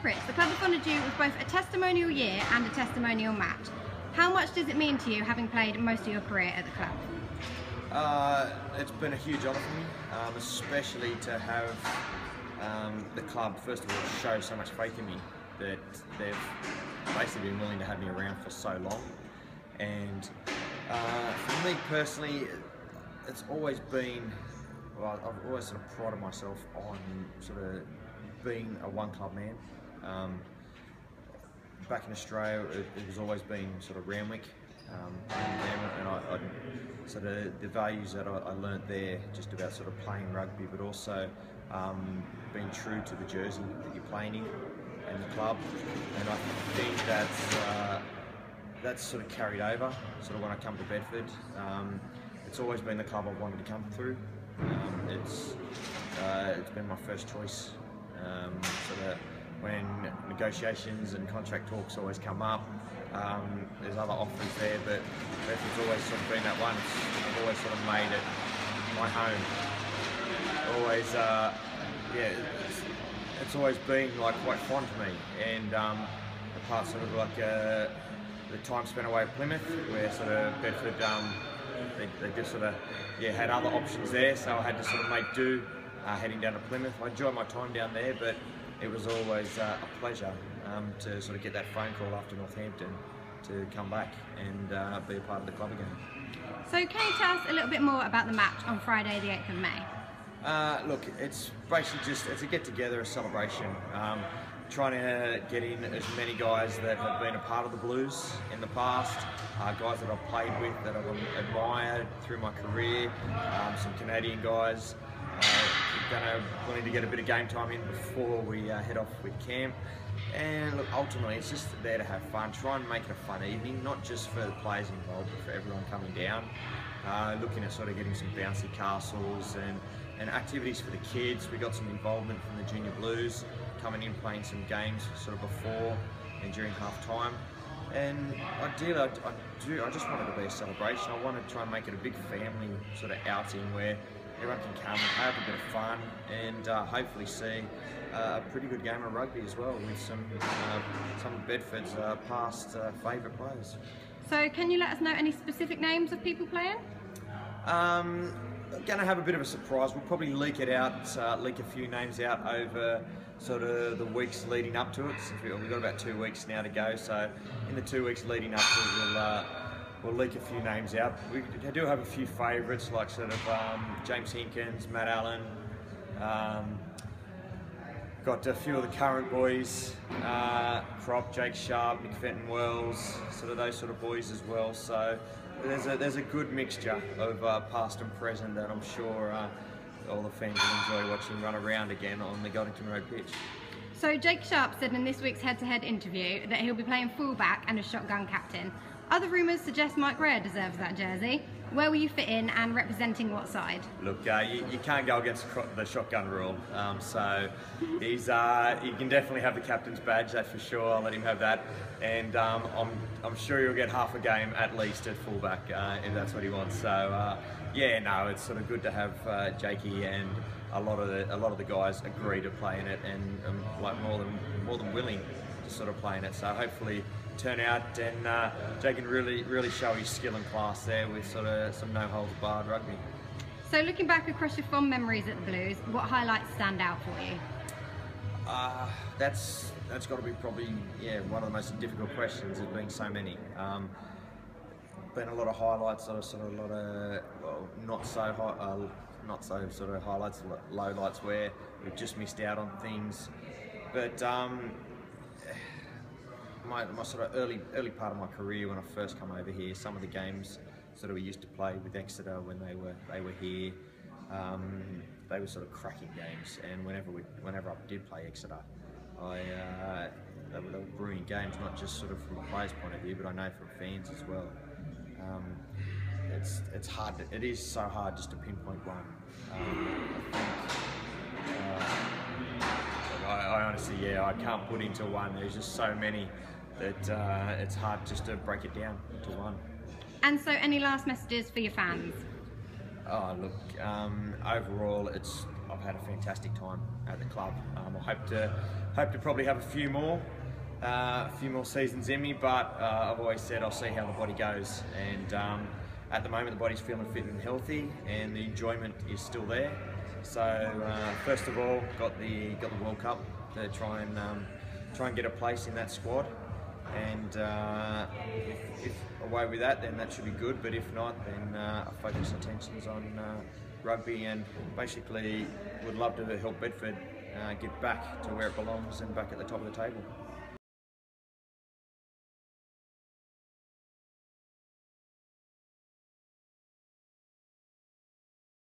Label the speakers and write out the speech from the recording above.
Speaker 1: Pritch, the club have honoured you with both a testimonial year and a testimonial match. How much does it mean to you, having played most of your career at the club?
Speaker 2: It's been a huge honour for me, especially to have the club, first of all, show so much faith in me that they've basically been willing to have me around for so long. And for me personally, it's always been, well, I've always sort of prided myself on sort of being a one club man. Back in Australia, it was always been sort of Randwick, and I sort of the values that I learnt there, just about sort of playing rugby, but also being true to the jersey that you're playing in and the club. And I think that's sort of carried over. Sort of when I come to Bedford, it's always been the club I've wanted to come through. It's been my first choice. So that when negotiations and contract talks always come up, there's other offers there, but Bedford's always sort of been that one. I've always sort of made it my home. Always, it's always been like quite fond to me. And apart sort of like the time spent away at Plymouth, where sort of Bedford, they just sort of had other options there, so I had to sort of make do heading down to Plymouth. I enjoyed my time down there, but it was always a pleasure to sort of get that phone call after Northampton to come back and be a part of the club again.
Speaker 1: So can you tell us a little bit more about the match on Friday the 8th of May?
Speaker 2: Look, it's basically just, it's a get-together, a celebration. Trying to get in as many guys that have been a part of the Blues in the past, guys that I've played with, that I've admired through my career, some Canadian guys, wanting to get a bit of game time in before we head off with camp. And look, ultimately it's just there to have fun, try and make it a fun evening, not just for the players involved, but for everyone coming down. Looking at sort of getting some bouncy castles and activities for the kids. We got some involvement from the Junior Blues, coming in playing some games sort of before and during half time. And ideally, I just want it to be a celebration. I want to try and make it a big family sort of outing where everyone can come and have a bit of fun and hopefully see a pretty good game of rugby as well with some of Bedford's past favourite players.
Speaker 1: So can you let us know any specific names of people playing?
Speaker 2: Going to have a bit of a surprise. We'll probably leak it out, leak a few names out over sort of the weeks leading up to it. Since we've got about 2 weeks now to go, so in the 2 weeks leading up to it, we'll leak a few names out. We do have a few favourites, like sort of James Hinkins, Matt Allen. Got a few of the current boys, Crop, Jake Sharp, Nick Fenton Wells, sort of those sort of boys as well. So there's a good mixture of past and present that I'm sure all the fans will enjoy watching run around again on the Goldington Road pitch.
Speaker 1: So Jake Sharp said in this week's head-to-head interview that he'll be playing fullback and a shotgun captain. Other rumours suggest Mike Rea deserves that jersey. Where will you fit in and representing what side? Look,
Speaker 2: you can't go against the shotgun rule. So he can definitely have the captain's badge, that's for sure. I'll let him have that. And I'm sure he'll get half a game at least at fullback if that's what he wants. So yeah, no, it's sort of good to have Jakey and a lot of the guys agree to play in it and like more than willing to sort of play in it. So hopefully turn out and Jake can really show his skill and class there with sort of some no holds barred rugby.
Speaker 1: So looking back across your fond memories at the Blues, what highlights stand out for you?
Speaker 2: That's got to be probably one of the most difficult questions, there being so many. Been a lot of highlights, sort of a lot of not so sort of highlights, lowlights where we've just missed out on things. But my sort of early part of my career when I first come over here, some of the games sort of we used to play with Exeter when they were here, they were sort of cracking games. And whenever I did play Exeter, they were brilliant games, not just sort of from a player's point of view, but I know from fans as well. It's hard. It is so hard just to pinpoint one. I honestly, I can't put into one. There's just so many that it's hard just to break it down to one.
Speaker 1: And so, any last messages for your fans?
Speaker 2: Oh, look. Overall, I've had a fantastic time at the club. I hope to probably have a few more seasons in me, but I've always said I'll see how the body goes, and at the moment the body's feeling fit and healthy, and the enjoyment is still there. So first of all, got the World Cup to try and get a place in that squad, and if away with that, then that should be good. But if not, then I focus attentions on rugby, and basically would love to help Bedford get back to where it belongs and back at the top of the table.